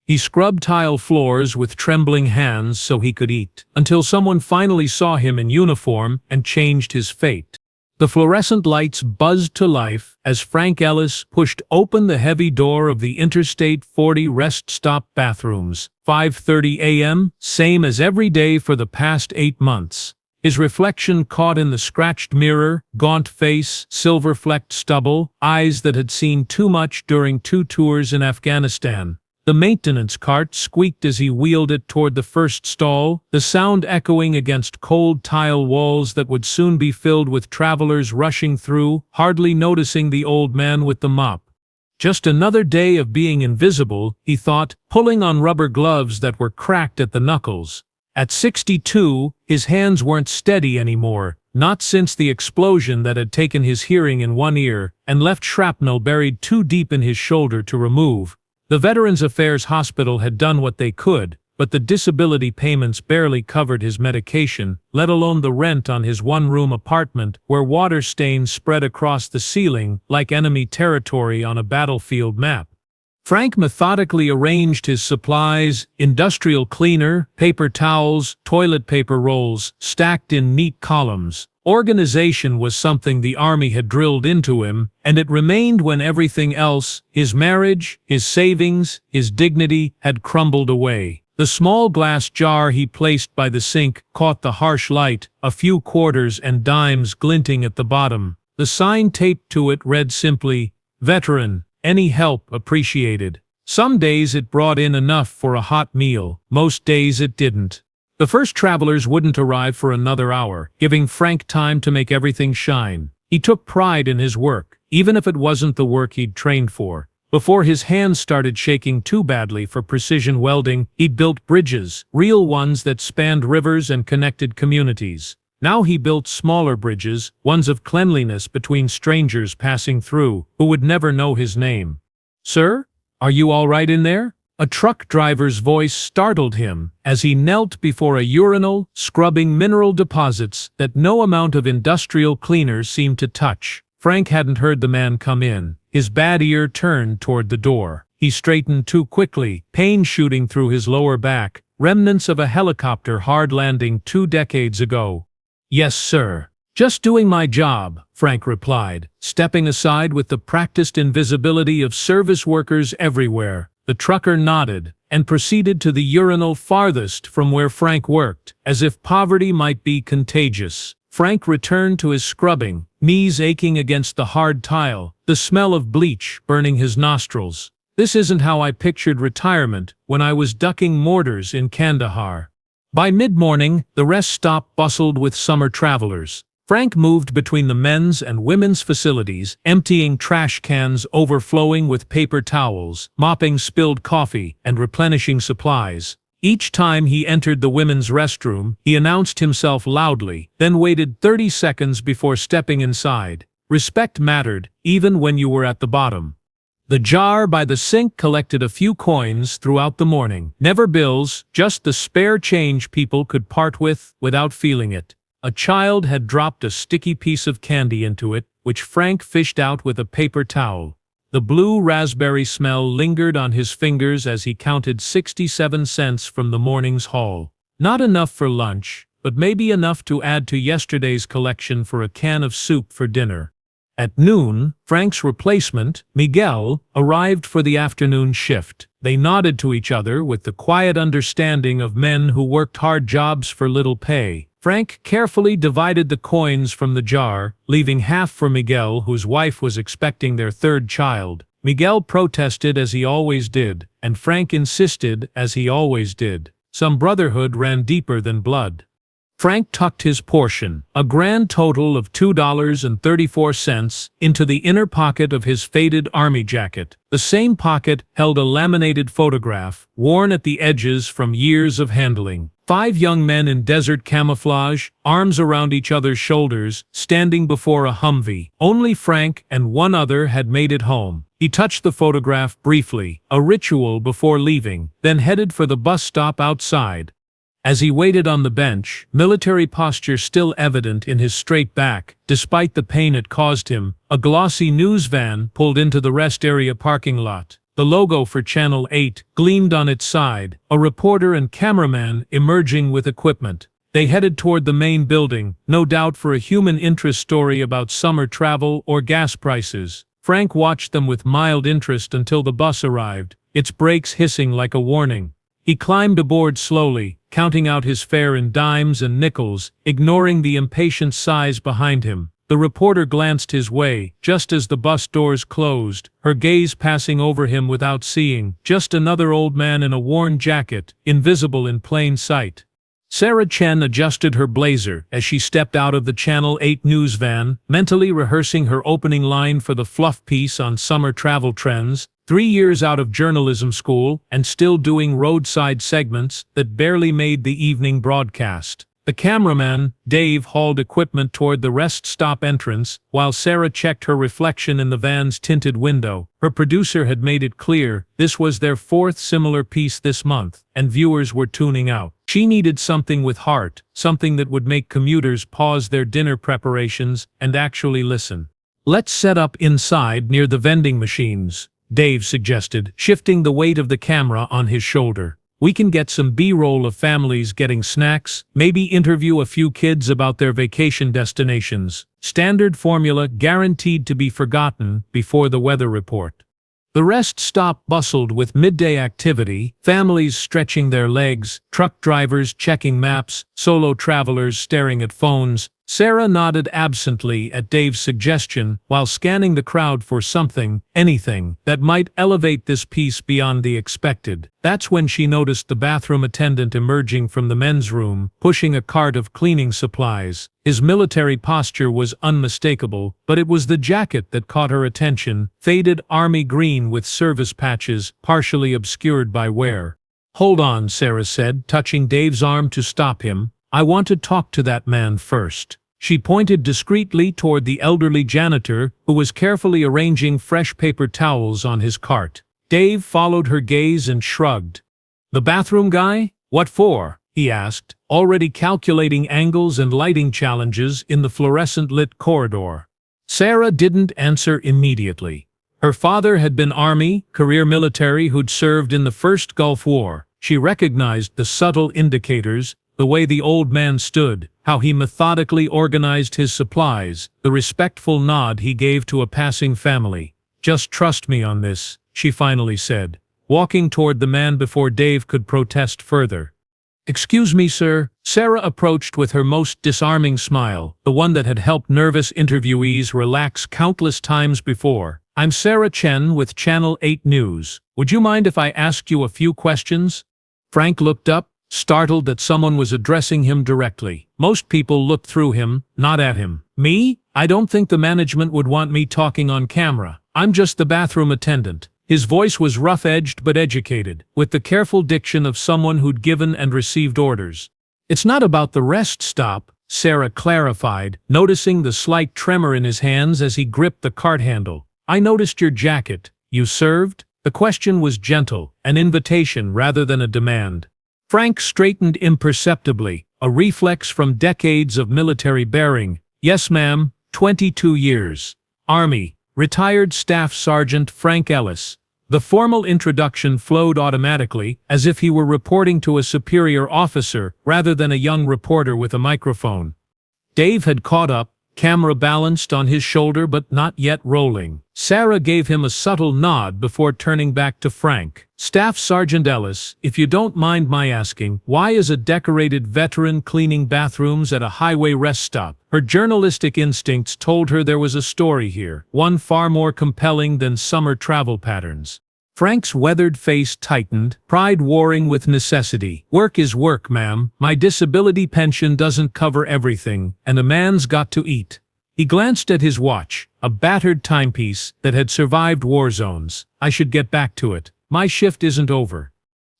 He scrubbed tile floors with trembling hands so he could eat, until someone finally saw him in uniform and changed his fate. The fluorescent lights buzzed to life as Frank Ellis pushed open the heavy door of the Interstate 40 rest stop bathrooms. 5:30 a.m., same as every day for the past 8 months. His reflection caught in the scratched mirror, gaunt face, silver-flecked stubble, eyes that had seen too much during 2 tours in Afghanistan. The maintenance cart squeaked as he wheeled it toward the first stall, the sound echoing against cold tile walls that would soon be filled with travelers rushing through, hardly noticing the old man with the mop. Just another day of being invisible, he thought, pulling on rubber gloves that were cracked at the knuckles. At 62, his hands weren't steady anymore, not since the explosion that had taken his hearing in one ear and left shrapnel buried too deep in his shoulder to remove. The Veterans Affairs Hospital had done what they could, but the disability payments barely covered his medication, let alone the rent on his one-room apartment where water stains spread across the ceiling like enemy territory on a battlefield map. Frank methodically arranged his supplies, industrial cleaner, paper towels, toilet paper rolls, stacked in neat columns. Organization was something the Army had drilled into him, and it remained when everything else, his marriage, his savings, his dignity, had crumbled away. The small glass jar he placed by the sink caught the harsh light, a few quarters and dimes glinting at the bottom. The sign taped to it read simply, "Veteran. Any help appreciated." Some days it brought in enough for a hot meal, most days it didn't. The first travelers wouldn't arrive for another hour, giving Frank time to make everything shine. He took pride in his work, even if it wasn't the work he'd trained for. Before his hands started shaking too badly for precision welding, he'd built bridges, real ones that spanned rivers and connected communities. Now he built smaller bridges, ones of cleanliness between strangers passing through, who would never know his name. "Sir? Are you all right in there?" A truck driver's voice startled him as he knelt before a urinal, scrubbing mineral deposits that no amount of industrial cleaner seemed to touch. Frank hadn't heard the man come in. His bad ear turned toward the door. He straightened too quickly, pain shooting through his lower back, remnants of a helicopter hard landing 2 decades ago. "Yes, sir. Just doing my job," Frank replied, stepping aside with the practiced invisibility of service workers everywhere. The trucker nodded and proceeded to the urinal farthest from where Frank worked, as if poverty might be contagious. Frank returned to his scrubbing, knees aching against the hard tile, the smell of bleach burning his nostrils. "This isn't how I pictured retirement when I was ducking mortars in Kandahar." By mid-morning, the rest stop bustled with summer travelers. Frank moved between the men's and women's facilities, emptying trash cans overflowing with paper towels, mopping spilled coffee, and replenishing supplies. Each time he entered the women's restroom, he announced himself loudly, then waited 30 seconds before stepping inside. Respect mattered, even when you were at the bottom. The jar by the sink collected a few coins throughout the morning. Never bills, just the spare change people could part with without feeling it. A child had dropped a sticky piece of candy into it, which Frank fished out with a paper towel. The blue raspberry smell lingered on his fingers as he counted 67 cents from the morning's haul. Not enough for lunch, but maybe enough to add to yesterday's collection for a can of soup for dinner. At noon, Frank's replacement, Miguel, arrived for the afternoon shift. They nodded to each other with the quiet understanding of men who worked hard jobs for little pay. Frank carefully divided the coins from the jar, leaving half for Miguel, whose wife was expecting their 3rd child. Miguel protested as he always did, and Frank insisted as he always did. Some brotherhood ran deeper than blood. Frank tucked his portion, a grand total of $2.34, into the inner pocket of his faded army jacket. The same pocket held a laminated photograph, worn at the edges from years of handling. 5 young men in desert camouflage, arms around each other's shoulders, standing before a Humvee. Only Frank and one other had made it home. He touched the photograph briefly, a ritual before leaving, then headed for the bus stop outside. As he waited on the bench, military posture still evident in his straight back, despite the pain it caused him, a glossy news van pulled into the rest area parking lot. The logo for Channel 8 gleamed on its side, a reporter and cameraman emerging with equipment. They headed toward the main building, no doubt for a human interest story about summer travel or gas prices. Frank watched them with mild interest until the bus arrived, its brakes hissing like a warning. He climbed aboard slowly, counting out his fare in dimes and nickels, ignoring the impatient sighs behind him. The reporter glanced his way, just as the bus doors closed, her gaze passing over him without seeing, just another old man in a worn jacket, invisible in plain sight. Sarah Chen adjusted her blazer as she stepped out of the Channel 8 news van, mentally rehearsing her opening line for the fluff piece on summer travel trends. 3 years out of journalism school and still doing roadside segments that barely made the evening broadcast. The cameraman, Dave, hauled equipment toward the rest stop entrance, while Sarah checked her reflection in the van's tinted window. Her producer had made it clear this was their 4th similar piece this month, and viewers were tuning out. She needed something with heart, something that would make commuters pause their dinner preparations and actually listen. "Let's set up inside near the vending machines," Dave suggested, shifting the weight of the camera on his shoulder. "We can get some B-roll of families getting snacks, maybe interview a few kids about their vacation destinations. Standard formula guaranteed to be forgotten before the weather report." The rest stop bustled with midday activity, families stretching their legs, truck drivers checking maps, solo travelers staring at phones. Sarah nodded absently at Dave's suggestion while scanning the crowd for something, anything, that might elevate this piece beyond the expected. That's when she noticed the bathroom attendant emerging from the men's room, pushing a cart of cleaning supplies. His military posture was unmistakable, but it was the jacket that caught her attention, faded army green with service patches, partially obscured by wear. "Hold on," Sarah said, touching Dave's arm to stop him. "I want to talk to that man first." She pointed discreetly toward the elderly janitor, who was carefully arranging fresh paper towels on his cart. Dave followed her gaze and shrugged. "The bathroom guy? What for?" he asked, already calculating angles and lighting challenges in the fluorescent-lit corridor. Sarah didn't answer immediately. Her father had been Army, career military who'd served in the First Gulf War. She recognized the subtle indicators, the way the old man stood, how he methodically organized his supplies, the respectful nod he gave to a passing family. "Just trust me on this," she finally said, walking toward the man before Dave could protest further. "Excuse me, sir." Sarah approached with her most disarming smile, the one that had helped nervous interviewees relax countless times before. "I'm Sarah Chen with Channel 8 News. Would you mind if I asked you a few questions?" Frank looked up, startled that someone was addressing him directly. Most people looked through him, not at him. "Me? I don't think the management would want me talking on camera. I'm just the bathroom attendant." His voice was rough-edged but educated, with the careful diction of someone who'd given and received orders. "It's not about the rest stop," Sarah clarified, noticing the slight tremor in his hands as he gripped the cart handle. "I noticed your jacket. You served?" The question was gentle, an invitation rather than a demand. Frank straightened imperceptibly, a reflex from decades of military bearing. "Yes, ma'am, 22 years. Army, retired Staff Sergeant Frank Ellis." The formal introduction flowed automatically, as if he were reporting to a superior officer rather than a young reporter with a microphone. Dave had caught up, camera balanced on his shoulder but not yet rolling. Sarah gave him a subtle nod before turning back to Frank. "Staff Sergeant Ellis, if you don't mind my asking, why is a decorated veteran cleaning bathrooms at a highway rest stop?" Her journalistic instincts told her there was a story here, one far more compelling than summer travel patterns. Frank's weathered face tightened, pride warring with necessity. "Work is work, ma'am. My disability pension doesn't cover everything, and a man's got to eat." He glanced at his watch, a battered timepiece that had survived war zones. "I should get back to it. My shift isn't over."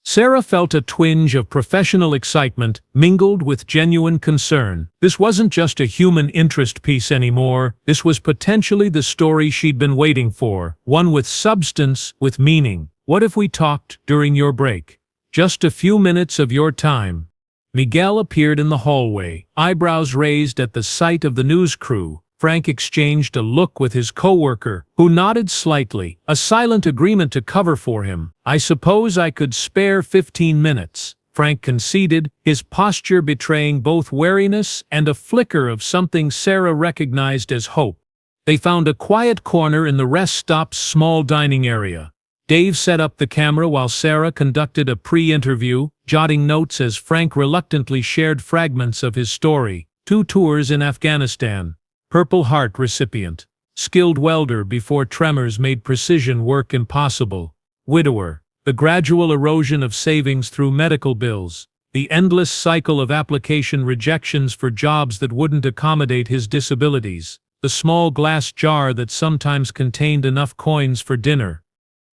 Sarah felt a twinge of professional excitement mingled with genuine concern. This wasn't just a human interest piece anymore. This was potentially the story she'd been waiting for, one with substance, with meaning. "What if we talked during your break? Just a few minutes of your time?" Miguel appeared in the hallway, eyebrows raised at the sight of the news crew. Frank exchanged a look with his coworker, who nodded slightly, a silent agreement to cover for him. "I suppose I could spare 15 minutes. Frank conceded, his posture betraying both wariness and a flicker of something Sarah recognized as hope. They found a quiet corner in the rest stop's small dining area. Dave set up the camera while Sarah conducted a pre-interview, jotting notes as Frank reluctantly shared fragments of his story. 2 tours in Afghanistan. Purple Heart recipient. Skilled welder before tremors made precision work impossible. Widower. The gradual erosion of savings through medical bills. The endless cycle of application rejections for jobs that wouldn't accommodate his disabilities. The small glass jar that sometimes contained enough coins for dinner.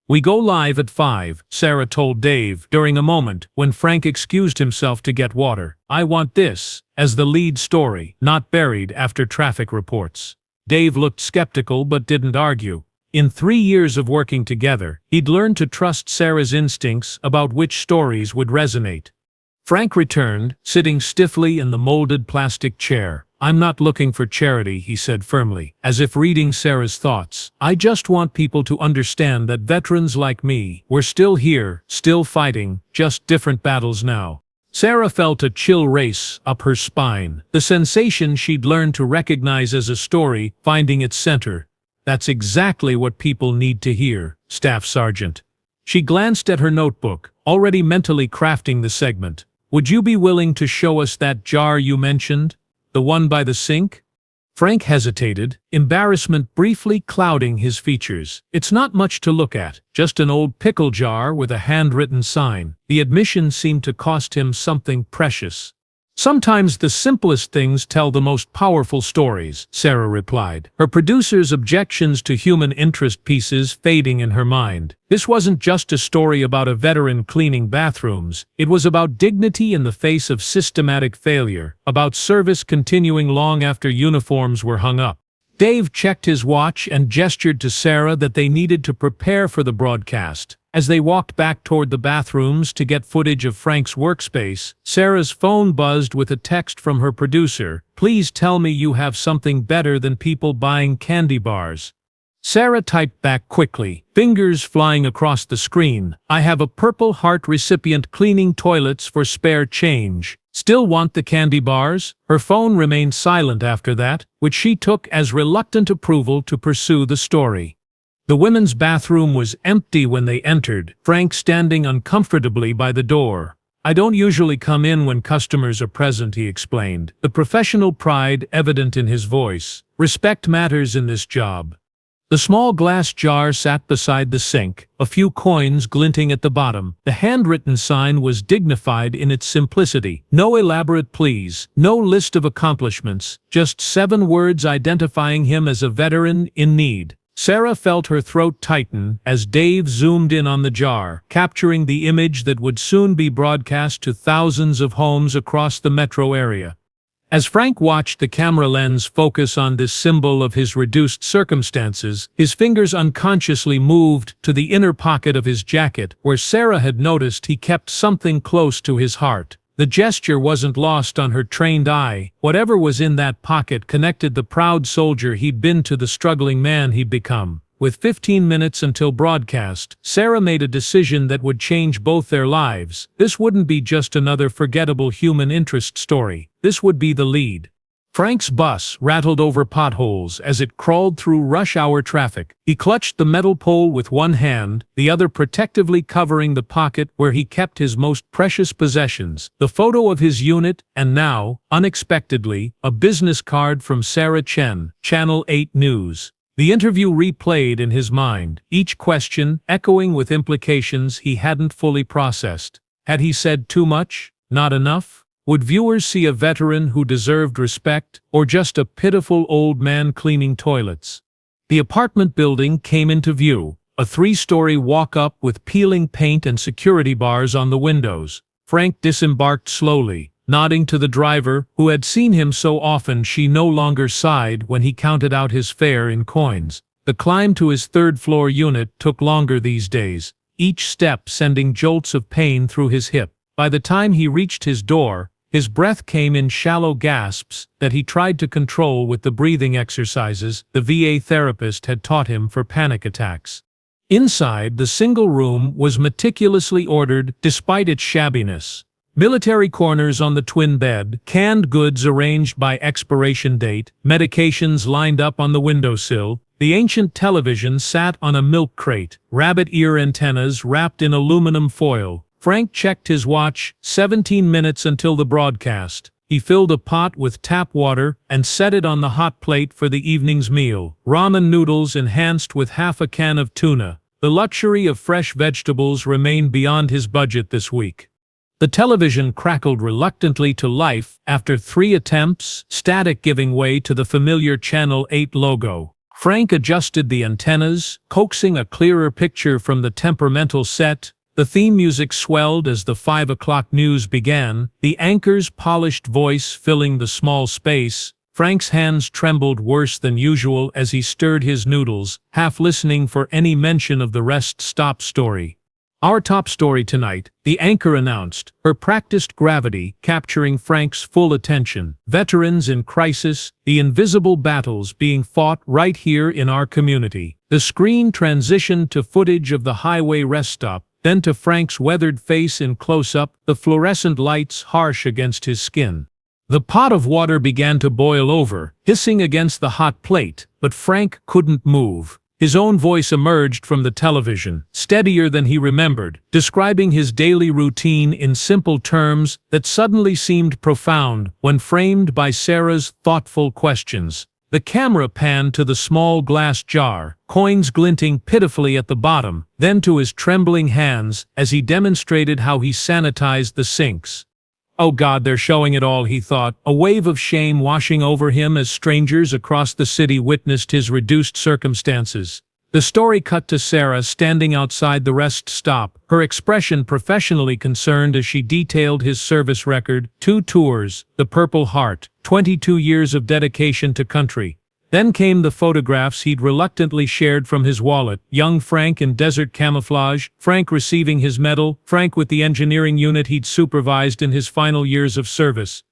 "We go live at 5, Sarah told Dave during a moment when Frank excused himself to get water. "I want this as the lead story, not buried after traffic reports." Dave looked skeptical but didn't argue. In 3 years of working together, he'd learned to trust Sarah's instincts about which stories would resonate. Frank returned, sitting stiffly in the molded plastic chair. "I'm not looking for charity," he said firmly, as if reading Sarah's thoughts. "I just want people to understand that veterans like me, we're still here, still fighting, just different battles now." Sarah felt a chill race up her spine, the sensation she'd learned to recognize as a story finding its center. "That's exactly what people need to hear, Staff Sergeant." She glanced at her notebook, already mentally crafting the segment. "Would you be willing to show us that jar you mentioned? The one by the sink?" Frank hesitated, embarrassment briefly clouding his features. "It's not much to look at, just an old pickle jar with a handwritten sign." The admission seemed to cost him something precious. "Sometimes the simplest things tell the most powerful stories," Sarah replied, her producer's objections to human interest pieces fading in her mind. This wasn't just a story about a veteran cleaning bathrooms, it was about dignity in the face of systematic failure, about service continuing long after uniforms were hung up. Dave checked his watch and gestured to Sarah that they needed to prepare for the broadcast. As they walked back toward the bathrooms to get footage of Frank's workspace, Sarah's phone buzzed with a text from her producer. "Please tell me you have something better than people buying candy bars." Sarah typed back quickly, fingers flying across the screen. "I have a Purple Heart recipient cleaning toilets for spare change. Still want the candy bars?" Her phone remained silent after that, which she took as reluctant approval to pursue the story. The women's bathroom was empty when they entered, Frank standing uncomfortably by the door. "I don't usually come in when customers are present," he explained, the professional pride evident in his voice. "Respect matters in this job." The small glass jar sat beside the sink, a few coins glinting at the bottom. The handwritten sign was dignified in its simplicity. No elaborate pleas, no list of accomplishments, just 7 words identifying him as a veteran in need. Sarah felt her throat tighten as Dave zoomed in on the jar, capturing the image that would soon be broadcast to thousands of homes across the metro area. As Frank watched the camera lens focus on this symbol of his reduced circumstances, his fingers unconsciously moved to the inner pocket of his jacket, where Sarah had noticed he kept something close to his heart. The gesture wasn't lost on her trained eye. Whatever was in that pocket connected the proud soldier he'd been to the struggling man he'd become. With 15 minutes until broadcast, Sarah made a decision that would change both their lives. This wouldn't be just another forgettable human interest story. This would be the lead. Frank's bus rattled over potholes as it crawled through rush-hour traffic. He clutched the metal pole with one hand, the other protectively covering the pocket where he kept his most precious possessions, the photo of his unit, and now, unexpectedly, a business card from Sarah Chen, Channel 8 News. The interview replayed in his mind, each question echoing with implications he hadn't fully processed. Had he said too much? Not enough? Would viewers see a veteran who deserved respect, or just a pitiful old man cleaning toilets? The apartment building came into view, a 3-story walk-up with peeling paint and security bars on the windows. Frank disembarked slowly, nodding to the driver, who had seen him so often she no longer sighed when he counted out his fare in coins. The climb to his 3rd-floor unit took longer these days, each step sending jolts of pain through his hip. By the time he reached his door, His breath came in shallow gasps that he tried to control with the breathing exercises the VA therapist had taught him for panic attacks. Inside, the single room was meticulously ordered despite its shabbiness. Military corners on the twin bed, canned goods arranged by expiration date, medications lined up on the windowsill. The ancient television sat on a milk crate, rabbit ear antennas wrapped in aluminum foil. Frank checked his watch, 17 minutes until the broadcast. He filled a pot with tap water and set it on the hot plate for the evening's meal. Ramen noodles enhanced with half a can of tuna. The luxury of fresh vegetables remained beyond his budget this week. The television crackled reluctantly to life after 3 attempts, static giving way to the familiar Channel 8 logo. Frank adjusted the antennas, coaxing a clearer picture from the temperamental set. The theme music swelled as the 5 o'clock news began, the anchor's polished voice filling the small space. Frank's hands trembled worse than usual as he stirred his noodles, half listening for any mention of the rest stop story. Our top story tonight, the anchor announced, her practiced gravity capturing Frank's full attention. Veterans in crisis, the invisible battles being fought right here in our community. The screen transitioned to footage of the highway rest stop, then to Frank's weathered face in close-up, the fluorescent lights harsh against his skin. The pot of water began to boil over, hissing against the hot plate, but Frank couldn't move. His own voice emerged from the television, steadier than he remembered, describing his daily routine in simple terms that suddenly seemed profound when framed by Sarah's thoughtful questions. The camera panned to the small glass jar, coins glinting pitifully at the bottom, then to his trembling hands as he demonstrated how he sanitized the sinks. Oh God, they're showing it all, he thought, a wave of shame washing over him as strangers across the city witnessed his reduced circumstances. The story cut to Sarah standing outside the rest stop, her expression professionally concerned as she detailed his service record, 2 tours, the Purple Heart, 22 years of dedication to country. Then came the photographs he'd reluctantly shared from his wallet, young Frank in desert camouflage, Frank receiving his medal, Frank with the engineering unit he'd supervised in his final years of service.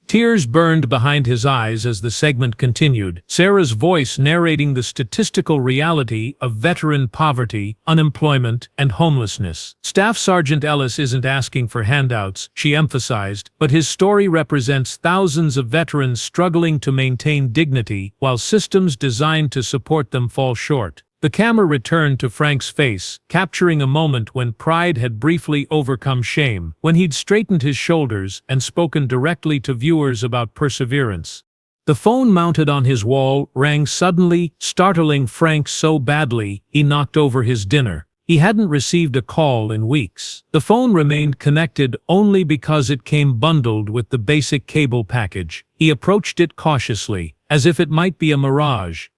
Tears burned behind his eyes as the segment continued, Sarah's voice narrating the statistical reality of veteran poverty, unemployment, and homelessness. Staff Sergeant Ellis isn't asking for handouts, she emphasized, but his story represents thousands of veterans struggling to maintain dignity while systems designed to support them fall short. The camera returned to Frank's face, capturing a moment when pride had briefly overcome shame, when he'd straightened his shoulders and spoken directly to viewers about perseverance. The phone mounted on his wall rang suddenly, startling Frank so badly he knocked over his dinner. He hadn't received a call in weeks. The phone remained connected only because it came bundled with the basic cable package. He approached it cautiously, as if it might be a mirage.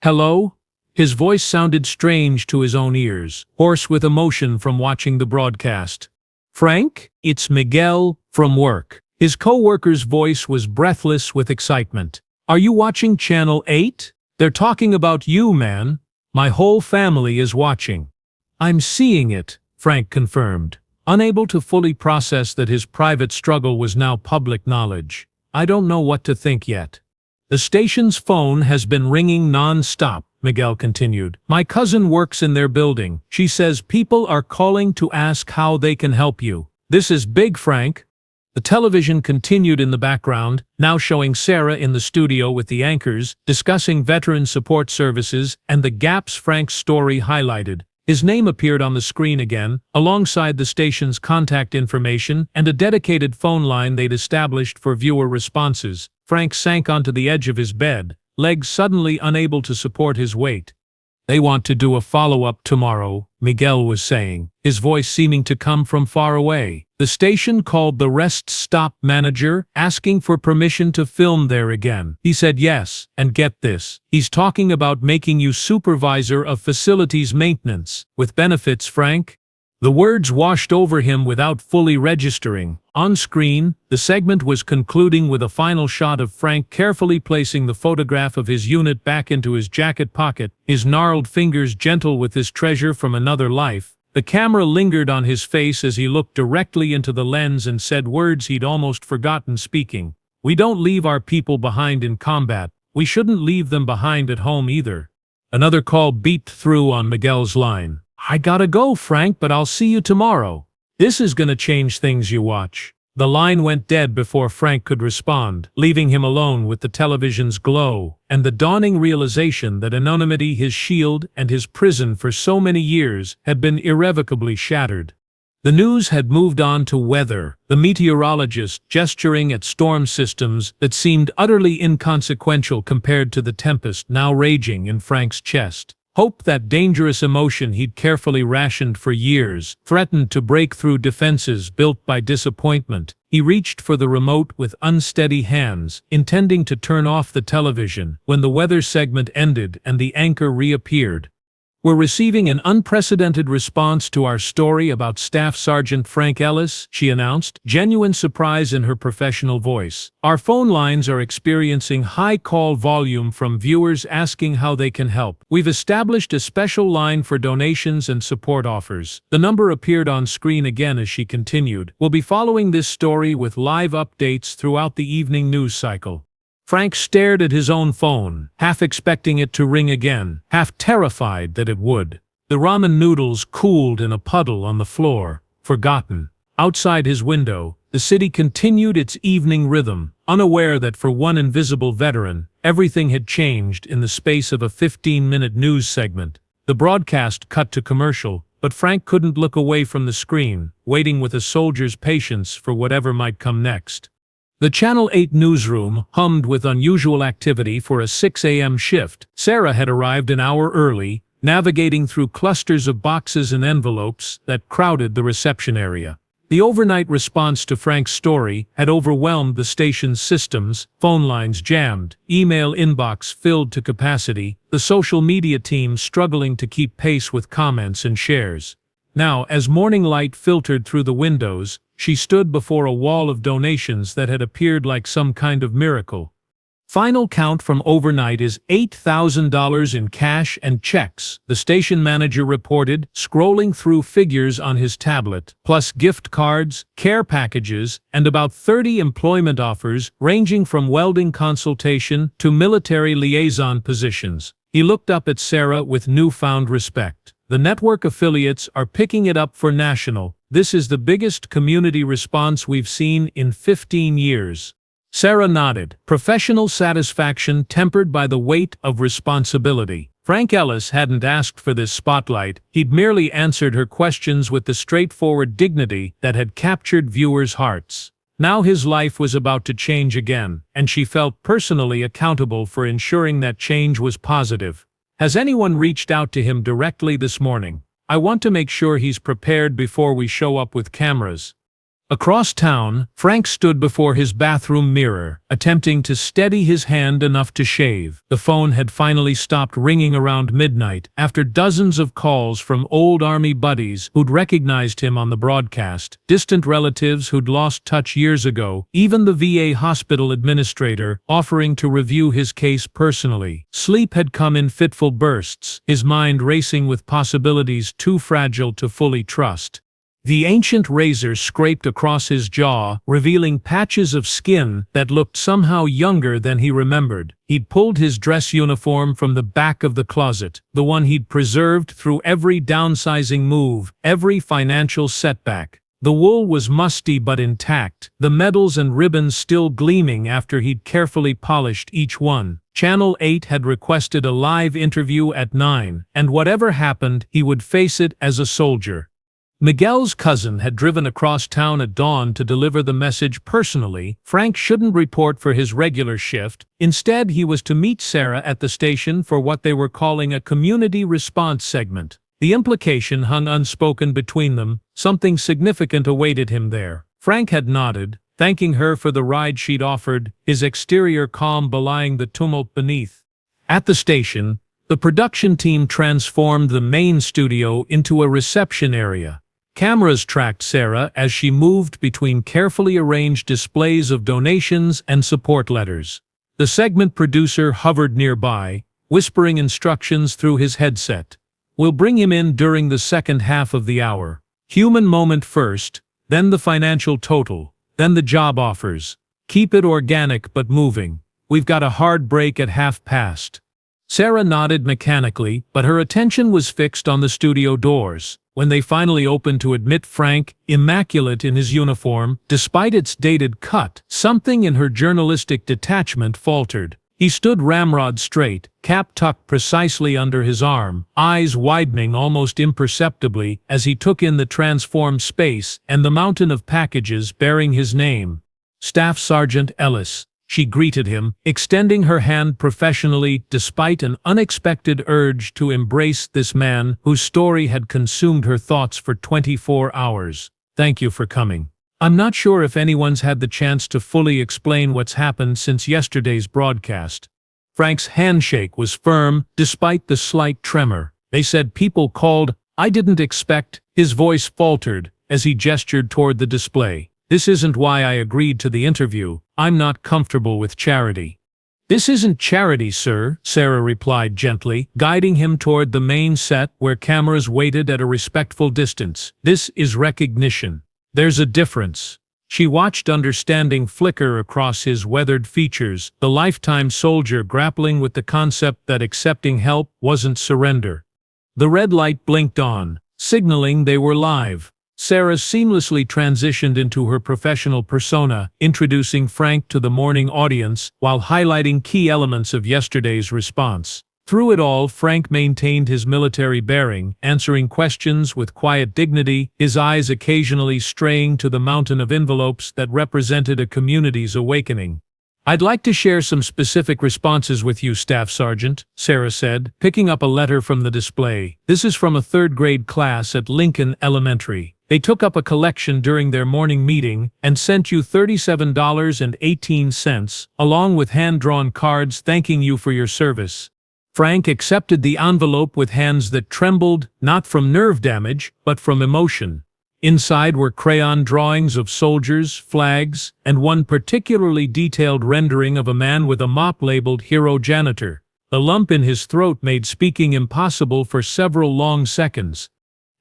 "Hello?" His voice sounded strange to his own ears, hoarse with emotion from watching the broadcast. "Frank, it's Miguel, from work." His co-worker's voice was breathless with excitement. "Are you watching Channel 8? They're talking about you, man. My whole family is watching." "I'm seeing it," Frank confirmed, unable to fully process that his private struggle was now public knowledge. "I don't know what to think yet." "The station's phone has been ringing non-stop," Miguel continued. "My cousin works in their building. She says people are calling to ask how they can help you. This is big, Frank." The television continued in the background, now showing Sarah in the studio with the anchors, discussing veteran support services and the gaps Frank's story highlighted. His name appeared on the screen again, alongside the station's contact information and a dedicated phone line they'd established for viewer responses. Frank sank onto the edge of his bed, legs suddenly unable to support his weight. "They want to do a follow-up tomorrow," Miguel was saying, his voice seeming to come from far away. "The station called the rest stop manager, asking for permission to film there again. He said yes, and get this, he's talking about making you supervisor of facilities maintenance, with benefits, Frank." The words washed over him without fully registering. On screen, the segment was concluding with a final shot of Frank carefully placing the photograph of his unit back into his jacket pocket, his gnarled fingers gentle with this treasure from another life. The camera lingered on his face as he looked directly into the lens and said words he'd almost forgotten speaking. "We don't leave our people behind in combat. We shouldn't leave them behind at home either." Another call beeped through on Miguel's line. "I gotta go, Frank, but I'll see you tomorrow. This is gonna change things, you watch." The line went dead before Frank could respond, leaving him alone with the television's glow and the dawning realization that anonymity, his shield and his prison for so many years, had been irrevocably shattered. The news had moved on to weather, the meteorologist gesturing at storm systems that seemed utterly inconsequential compared to the tempest now raging in Frank's chest. Hope, that dangerous emotion he'd carefully rationed for years, threatened to break through defenses built by disappointment. He reached for the remote with unsteady hands, intending to turn off the television, when the weather segment ended and the anchor reappeared. "We're receiving an unprecedented response to our story about Staff Sergeant Frank Ellis," she announced, genuine surprise in her professional voice. "Our phone lines are experiencing high call volume from viewers asking how they can help. We've established a special line for donations and support offers." The number appeared on screen again as she continued. "We'll be following this story with live updates throughout the evening news cycle." Frank stared at his own phone, half expecting it to ring again, half terrified that it would. The ramen noodles cooled in a puddle on the floor, forgotten. Outside his window, the city continued its evening rhythm, unaware that for one invisible veteran, everything had changed in the space of a 15-minute news segment. The broadcast cut to commercial, but Frank couldn't look away from the screen, waiting with a soldier's patience for whatever might come next. The Channel 8 newsroom hummed with unusual activity for a 6 a.m. shift. Sarah had arrived an hour early, navigating through clusters of boxes and envelopes that crowded the reception area. The overnight response to Frank's story had overwhelmed the station's systems, phone lines jammed, email inbox filled to capacity, the social media team struggling to keep pace with comments and shares. Now, as morning light filtered through the windows, she stood before a wall of donations that had appeared like some kind of miracle. "Final count from overnight is $8,000 in cash and checks," the station manager reported, scrolling through figures on his tablet, plus gift cards, care packages, and about 30 employment offers ranging from welding consultation to military liaison positions. He looked up at Sarah with newfound respect. "The network affiliates are picking it up for national. This is the biggest community response we've seen in 15 years. Sarah nodded, professional satisfaction tempered by the weight of responsibility. Frank Ellis hadn't asked for this spotlight, he'd merely answered her questions with the straightforward dignity that had captured viewers' hearts. Now his life was about to change again, and she felt personally accountable for ensuring that change was positive. "Has anyone reached out to him directly this morning? I want to make sure he's prepared before we show up with cameras." Across town, Frank stood before his bathroom mirror, attempting to steady his hand enough to shave. The phone had finally stopped ringing around midnight, after dozens of calls from old army buddies who'd recognized him on the broadcast, distant relatives who'd lost touch years ago, even the VA hospital administrator offering to review his case personally. Sleep had come in fitful bursts, his mind racing with possibilities too fragile to fully trust. The ancient razor scraped across his jaw, revealing patches of skin that looked somehow younger than he remembered. He'd pulled his dress uniform from the back of the closet, the one he'd preserved through every downsizing move, every financial setback. The wool was musty but intact, the medals and ribbons still gleaming after he'd carefully polished each one. Channel 8 had requested a live interview at 9, and whatever happened, he would face it as a soldier. Miguel's cousin had driven across town at dawn to deliver the message personally. Frank shouldn't report for his regular shift. Instead, he was to meet Sarah at the station for what they were calling a community response segment. The implication hung unspoken between them. Something significant awaited him there. Frank had nodded, thanking her for the ride she'd offered, his exterior calm belying the tumult beneath. At the station, the production team transformed the main studio into a reception area. Cameras tracked Sarah as she moved between carefully arranged displays of donations and support letters. The segment producer hovered nearby, whispering instructions through his headset. We'll bring him in during the second half of the hour. Human moment first, then the financial total, then the job offers. Keep it organic but moving. We've got a hard break at past. Sarah nodded mechanically, but her attention was fixed on the studio doors. When they finally opened to admit Frank, immaculate in his uniform, despite its dated cut, something in her journalistic detachment faltered. He stood ramrod straight, cap tucked precisely under his arm, eyes widening almost imperceptibly as he took in the transformed space and the mountain of packages bearing his name. Staff Sergeant Ellis. She greeted him, extending her hand professionally despite an unexpected urge to embrace this man whose story had consumed her thoughts for 24 hours. Thank you for coming. I'm not sure if anyone's had the chance to fully explain what's happened since yesterday's broadcast. Frank's handshake was firm, despite the slight tremor. They said people called. I didn't expect. His voice faltered as he gestured toward the display. This isn't why I agreed to the interview. I'm not comfortable with charity. This isn't charity, sir, Sarah replied gently, guiding him toward the main set where cameras waited at a respectful distance. This is recognition. There's a difference. She watched understanding flicker across his weathered features, the lifetime soldier grappling with the concept that accepting help wasn't surrender. The red light blinked on, signaling they were live. Sarah seamlessly transitioned into her professional persona, introducing Frank to the morning audience while highlighting key elements of yesterday's response. Through it all, Frank maintained his military bearing, answering questions with quiet dignity, his eyes occasionally straying to the mountain of envelopes that represented a community's awakening. I'd like to share some specific responses with you, Staff Sergeant, Sarah said, picking up a letter from the display. This is from a third-grade class at Lincoln Elementary. They took up a collection during their morning meeting and sent you $37.18, along with hand-drawn cards thanking you for your service. Frank accepted the envelope with hands that trembled, not from nerve damage, but from emotion. Inside were crayon drawings of soldiers, flags, and one particularly detailed rendering of a man with a mop labeled Hero Janitor. The lump in his throat made speaking impossible for several long seconds.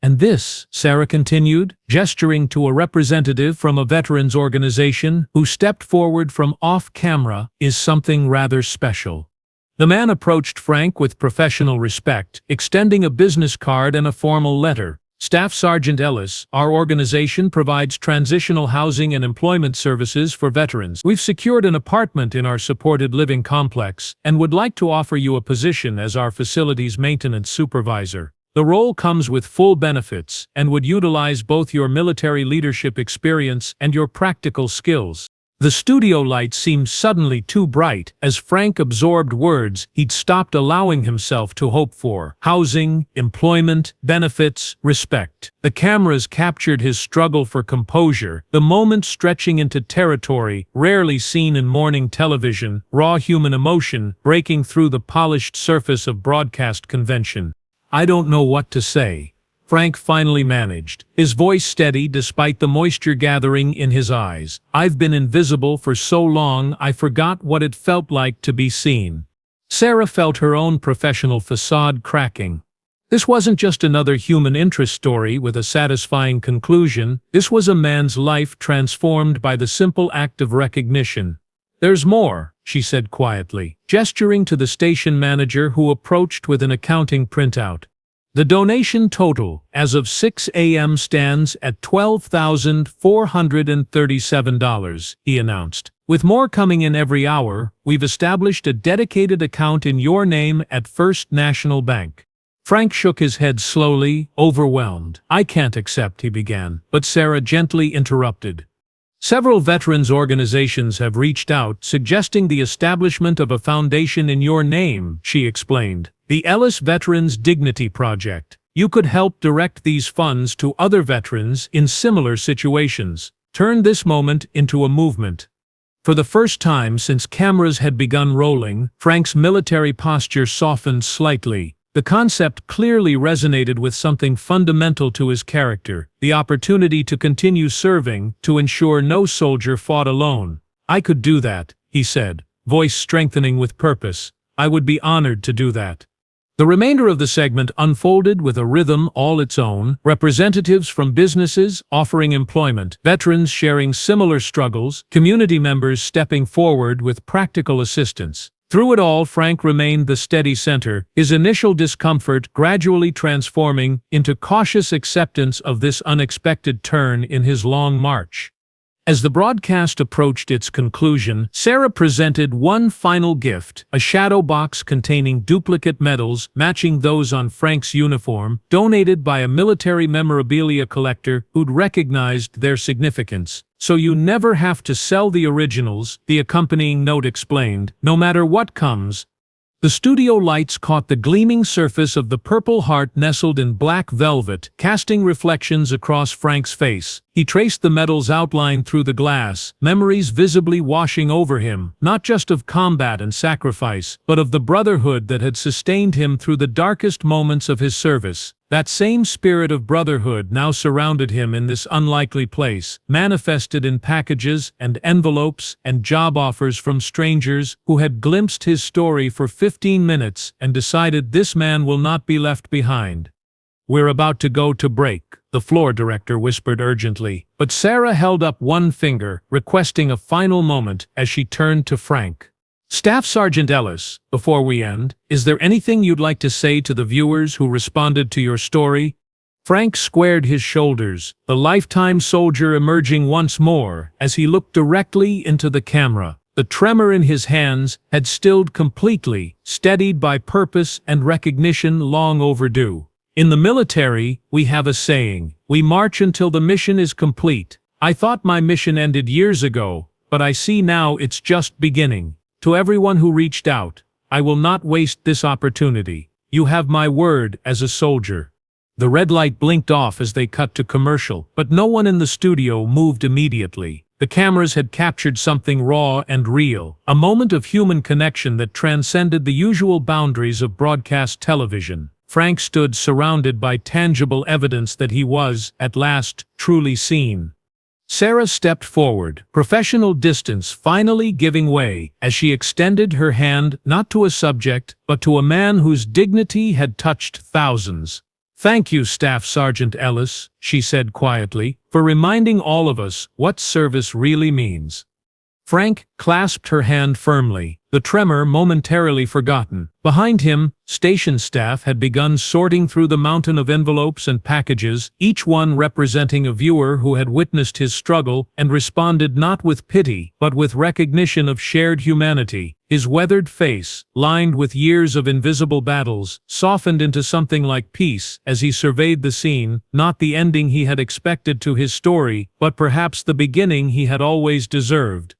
And this, Sarah continued, gesturing to a representative from a veterans organization who stepped forward from off-camera, is something rather special. The man approached Frank with professional respect, extending a business card and a formal letter. Staff Sergeant Ellis, our organization provides transitional housing and employment services for veterans. We've secured an apartment in our supported living complex and would like to offer you a position as our facilities maintenance supervisor. The role comes with full benefits and would utilize both your military leadership experience and your practical skills. The studio lights seemed suddenly too bright. As Frank absorbed words he'd stopped allowing himself to hope for: housing, employment, benefits, respect. The cameras captured his struggle for composure, the moment stretching into territory rarely seen in morning television, raw human emotion breaking through the polished surface of broadcast convention. I don't know what to say, Frank finally managed, his voice steady despite the moisture gathering in his eyes. I've been invisible for so long I forgot what it felt like to be seen. Sarah felt her own professional facade cracking. This wasn't just another human interest story with a satisfying conclusion. This was a man's life transformed by the simple act of recognition. There's more, she said quietly, gesturing to the station manager who approached with an accounting printout. The donation total, as of 6 a.m. stands at $12,437, he announced. With more coming in every hour, we've established a dedicated account in your name at First National Bank. Frank shook his head slowly, overwhelmed. I can't accept, he began, but Sarah gently interrupted. Several veterans organizations have reached out suggesting the establishment of a foundation in your name, she explained. The Ellis Veterans Dignity Project. You could help direct these funds to other veterans in similar situations. Turn this moment into a movement. For the first time since cameras had begun rolling, Frank's military posture softened slightly. The concept clearly resonated with something fundamental to his character, the opportunity to continue serving, to ensure no soldier fought alone. I could do that, he said, voice strengthening with purpose. I would be honored to do that. The remainder of the segment unfolded with a rhythm all its own, representatives from businesses offering employment, veterans sharing similar struggles, community members stepping forward with practical assistance. Through it all, Frank remained the steady center, his initial discomfort gradually transforming into cautious acceptance of this unexpected turn in his long march. As the broadcast approached its conclusion, Sarah presented one final gift, a shadow box containing duplicate medals matching those on Frank's uniform, donated by a military memorabilia collector who'd recognized their significance. "So you never have to sell the originals," the accompanying note explained, "no matter what comes." The studio lights caught the gleaming surface of the Purple Heart nestled in black velvet, casting reflections across Frank's face. He traced the medal's outline through the glass, memories visibly washing over him, not just of combat and sacrifice, but of the brotherhood that had sustained him through the darkest moments of his service. That same spirit of brotherhood now surrounded him in this unlikely place, manifested in packages and envelopes and job offers from strangers who had glimpsed his story for 15 minutes and decided this man will not be left behind. "We're about to go to break," the floor director whispered urgently, but Sarah held up one finger, requesting a final moment as she turned to Frank. "Staff Sergeant Ellis, before we end, is there anything you'd like to say to the viewers who responded to your story?" Frank squared his shoulders, the lifetime soldier emerging once more as he looked directly into the camera. The tremor in his hands had stilled completely, steadied by purpose and recognition long overdue. "In the military, we have a saying, we march until the mission is complete. I thought my mission ended years ago, but I see now it's just beginning. To everyone who reached out, I will not waste this opportunity. You have my word as a soldier." The red light blinked off as they cut to commercial, but no one in the studio moved immediately. The cameras had captured something raw and real, a moment of human connection that transcended the usual boundaries of broadcast television. Frank stood surrounded by tangible evidence that he was, at last, truly seen. Sarah stepped forward, professional distance finally giving way, as she extended her hand not to a subject, but to a man whose dignity had touched thousands. "Thank you, Staff Sergeant Ellis," she said quietly, "for reminding all of us what service really means." Frank clasped her hand firmly, the tremor momentarily forgotten. Behind him, station staff had begun sorting through the mountain of envelopes and packages, each one representing a viewer who had witnessed his struggle and responded not with pity, but with recognition of shared humanity. His weathered face, lined with years of invisible battles, softened into something like peace as he surveyed the scene, not the ending he had expected to his story, but perhaps the beginning he had always deserved.